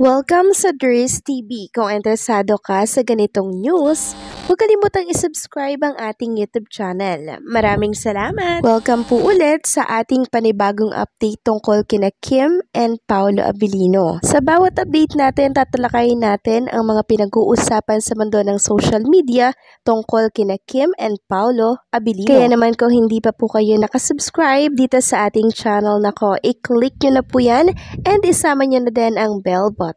Welcome sa Dries TV. Kung interesado ka sa ganitong news, huwag kalimutang isubscribe ang ating YouTube channel. Maraming salamat! Welcome po ulit sa ating panibagong update tungkol kina Kim and Paolo Abilino. Sa bawat update natin, tatalakayin natin ang mga pinag-uusapan sa mundo ng social media tungkol kina Kim and Paolo Abilino. Kaya naman kung hindi pa po kayo nakasubscribe dito sa ating channel nako, i-click nyo na po yan and isama nyo na din ang bell button.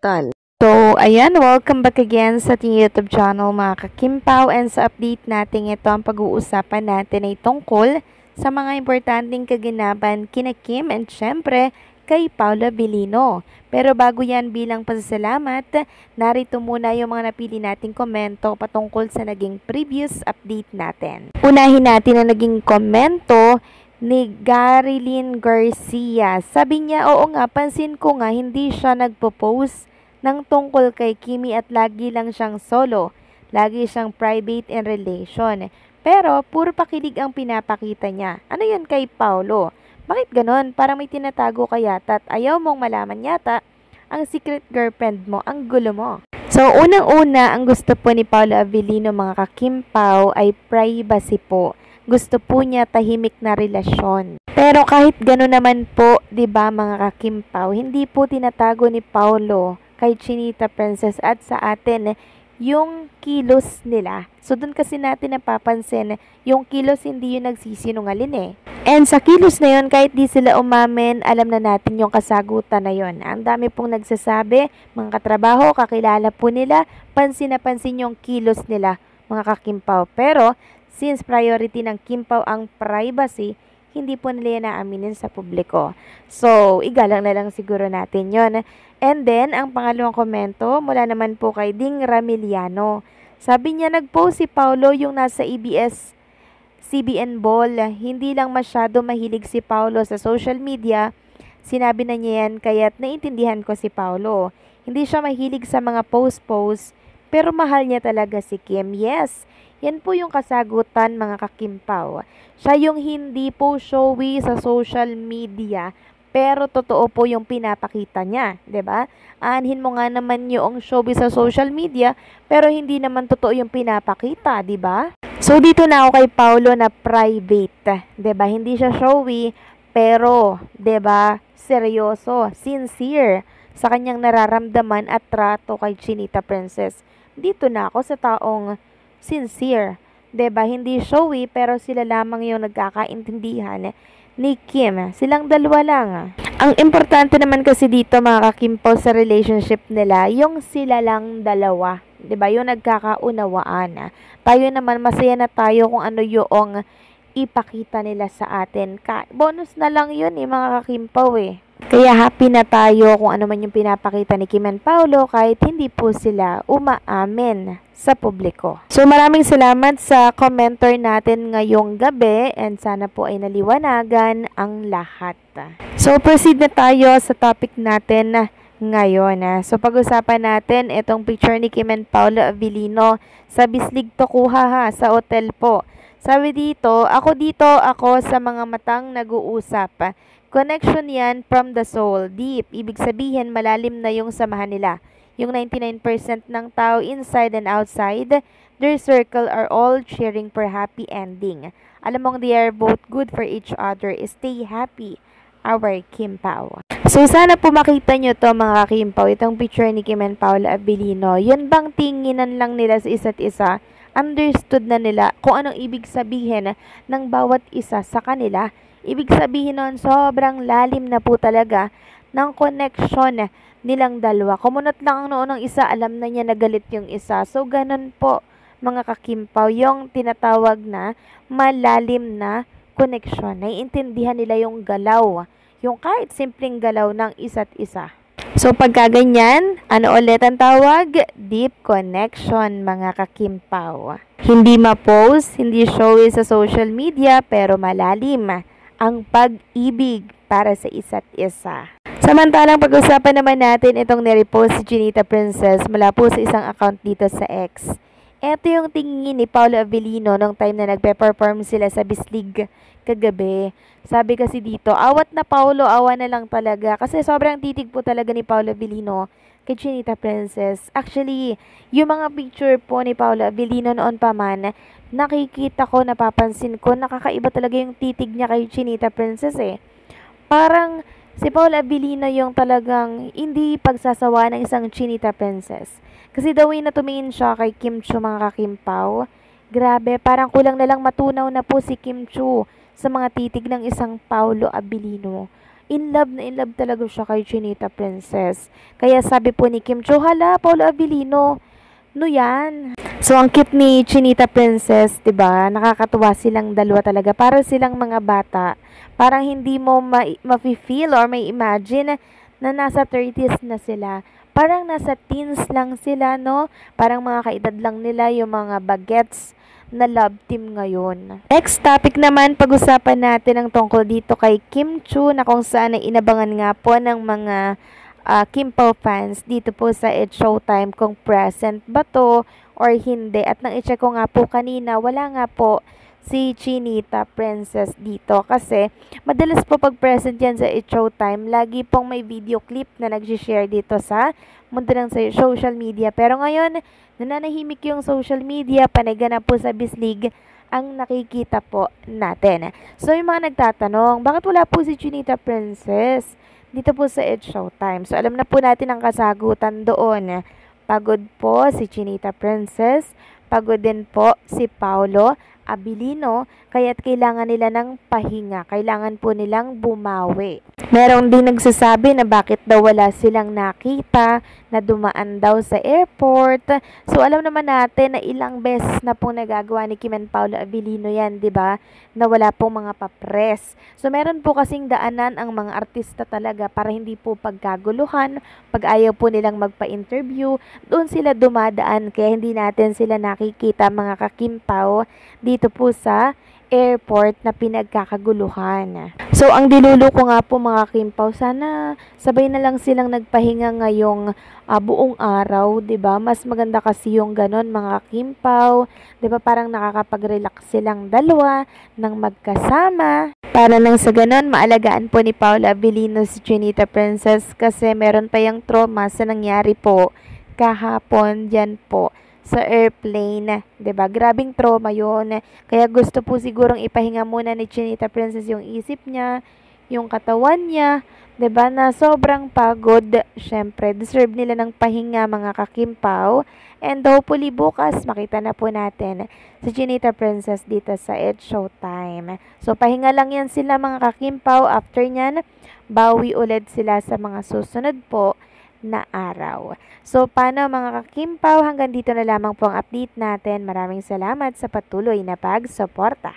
So, ayan, welcome back again sa ating YouTube channel mga kakimpaw, and sa update natin ito ang pag-uusapan natin ay tungkol sa mga importanteng kaganapan kina Kim and syempre kay Paolo Abilino. Pero bago yan, bilang pasasalamat, narito muna yung mga napili nating komento patungkol sa naging previous update natin. Unahin natin ang naging komento ni Garilyn Garcia. Sabi niya, oo nga, pansin ko nga hindi siya nagpo-post ng tungkol kay Kimi at lagi lang siyang solo. Lagi siyang private in relation. Pero puro pakilig ang pinapakita niya. Ano yun kay Paolo? Bakit ganon? Parang may tinatago ka yata at ayaw mong malaman yata ang secret girlfriend mo, ang gulo mo. So, unang-una, ang gusto po ni Paolo Abilino mga kakimpaw ay privacy po. Gusto po niya tahimik na relasyon. Pero kahit gano'n naman po, 'di ba mga kakimpaw, hindi po tinatago ni Paolo kay Chinita Princess at sa atin yung kilos nila. So doon kasi natin napapansin, yung kilos hindi yung nagsisinungaling eh. And sa kilos na yun, kahit di sila umamin, alam na natin yung kasagutan na yun. Ang dami pong nagsasabi, mga katrabaho, kakilala po nila, pansin na pansin yung kilos nila, mga kakimpaw. Pero since priority ng Kimpaw ang privacy, hindi po nila yan naaminin sa publiko. So, igalang na lang siguro natin yon. And then, ang pangalawang komento, mula naman po kay Ding Ramiliano. Sabi niya, nag-post si Paolo yung nasa ABS-CBN Ball. Hindi lang masyado mahilig si Paolo sa social media. Sinabi na niya yan, kaya't naintindihan ko si Paolo. Hindi siya mahilig sa mga post-post, pero mahal niya talaga si Kim. Yes, yan po yung kasagutan mga kakimpaw. Siya yung hindi po showy sa social media, pero totoo po yung pinapakita niya, 'di ba? Aanhin mo nga naman yung showy sa social media, pero hindi naman totoo yung pinapakita, 'di ba? So dito na ako kay Paolo na private, 'di ba? Hindi siya showy, pero 'di ba, seryoso, sincere sa kanyang nararamdaman at trato kay Chinita Princess. Dito na ako sa taong sincere, 'di ba? Hindi showy, pero sila lamang yung nagkakaintindihan ni Kim. Silang dalawa lang. Ang importante naman kasi dito mga kakimpaw sa relationship nila, yung sila lang dalawa, 'di ba? Yung nagkakaunawaan. Tayo naman masaya na tayo kung ano yung ipakita nila sa atin. Bonus na lang yun mga kakimpaw eh. Kaya happy na tayo kung ano man yung pinapakita ni Kim and Paolo kahit hindi po sila umaamin sa publiko. So maraming salamat sa commenter natin ngayong gabi and sana po ay naliwanagan ang lahat. So proceed na tayo sa topic natin ngayon. So pag-usapan natin itong picture ni Kim and Paolo Abilino sa Bislig Tokuha sa hotel po. Sabi dito ako sa mga matang nag-uusap. Connection yan from the soul, deep. Ibig sabihin, malalim na yung samahan nila. Yung 99% ng tao inside and outside, their circle are all cheering for happy ending. Alam mong they are both good for each other. Stay happy, our Kimpaw. So, sana po makita nyo to mga Kimpaw, itong picture ni Kim and Paolo Abilino. Yun bang tinginan lang nila sa isa't isa? Understood na nila kung anong ibig sabihin ng bawat isa sa kanila. Ibig sabihin nun, sobrang lalim na po talaga ng connection nilang dalawa. Kumunot lang ang noon ng isa, alam na niya na galit yung isa. So, ganun po mga kakimpaw, yung tinatawag na malalim na connection. Naiintindihan nila yung galaw, yung kahit simpleng galaw ng isa't isa. So, pagka ganyan, ano ulit ang tawag? Deep connection, mga kakimpaw. Hindi ma-post, hindi showy sa social media, pero malalim ang pag-ibig para sa isa't isa. Samantalang pag-usapan naman natin itong nirepost si Chinita Princess mula po sa isang account dito sa X. Ito yung tingin ni Paolo Abilino nung time na nagpe-perform sila sa Bislig kagabi. Sabi kasi dito, awat na Paolo, awa na lang talaga. Kasi sobrang titig po talaga ni Paolo Abilino kay Chinita Princess. Actually, yung mga picture po ni Paolo Abilino noon pa man, nakikita ko, napapansin ko, nakakaiba talaga yung titig niya kay Chinita Princess eh. Parang si Paolo Abilino yung talagang hindi pagsasawa ng isang Chinita Princess. Kasi the way na tumingin siya kay Kim Chu, mga kakimpaw, grabe, parang kulang na lang matunaw na po si Kim Chu sa mga titig ng isang Paolo Abilino. In love na in love talaga siya kay Chinita Princess. Kaya sabi po ni Kim Chu, hala, Paolo Abilino, no yan. So, ang cute ni Chinita Princess, 'di ba? Nakakatuwa silang dalawa talaga. Para silang mga bata. Parang hindi mo ma-feel or may imagine na nasa 30s na sila. Parang nasa teens lang sila, no? Parang mga kaedad lang nila yung mga bagets na love team ngayon. Next topic naman, pag-usapan natin ang tungkol dito kay Kim Chu na kung saan ay inabangan nga po ng mga Kim Pao fans dito po sa It's Showtime kung present ba to or hindi. At nang i-check ko nga po kanina, wala nga po si Chinita Princess dito kasi madalas po pag present yan sa It's Showtime, lagi pong may video clip na nag-share dito sa mundo ng social media. Pero ngayon, nananahimik yung social media, panaga na po sa Bislig ang nakikita po natin. So, yung mga nagtatanong, bakit wala po si Chinita Princess dito po sa It's Showtime? So, alam na po natin ang kasagutan doon. Pagod po si Chinita Princess, pagod din po si Paolo Abilino, kaya't kailangan nila ng pahinga. Kailangan po nilang bumawi. Merong din nagsasabi na bakit daw wala silang nakita na dumaan daw sa airport. So, alam naman natin na ilang beses na pong nagagawa ni Kim and Paolo Abilino yan, di ba? Na wala pong mga papres. So, meron po kasing daanan ang mga artista talaga para hindi po pagkaguluhan. Pag ayaw po nilang magpa-interview, doon sila dumadaan. Kaya hindi natin sila nakikita, mga kakimpaw, dito po sa airport na pinagkakaguluhan. So, ang dilulo ko nga po, mga kimpaw, sana sabay na lang silang nagpahinga ngayong buong araw, 'di ba? Mas maganda kasi yung ganon, mga kimpaw, 'di ba? Parang nakakapag-relax silang dalawa nang magkasama. Para nang sa ganon, maalagaan po ni Paula Abilino si Chinita Princess kasi meron pa yung trauma sa nangyari po kahapon dyan po sa airplane, 'di ba? Grabing trauma 'yon. Kaya gusto po sigurong ipahinga muna ni Chinita Princess yung isip niya, yung katawan niya, 'di ba? Na sobrang pagod. Syempre, deserve nila ng pahinga, mga kakimpaw. And hopefully bukas makita na po natin si Chinita Princess dito sa It's Showtime. So pahinga lang yan sila, mga kakimpaw. After nyan, bawi ulit sila sa mga susunod po na araw. So, paano, mga kakimpaw? Hanggang dito na lamang po ang update natin. Maraming salamat sa patuloy na pagsuporta.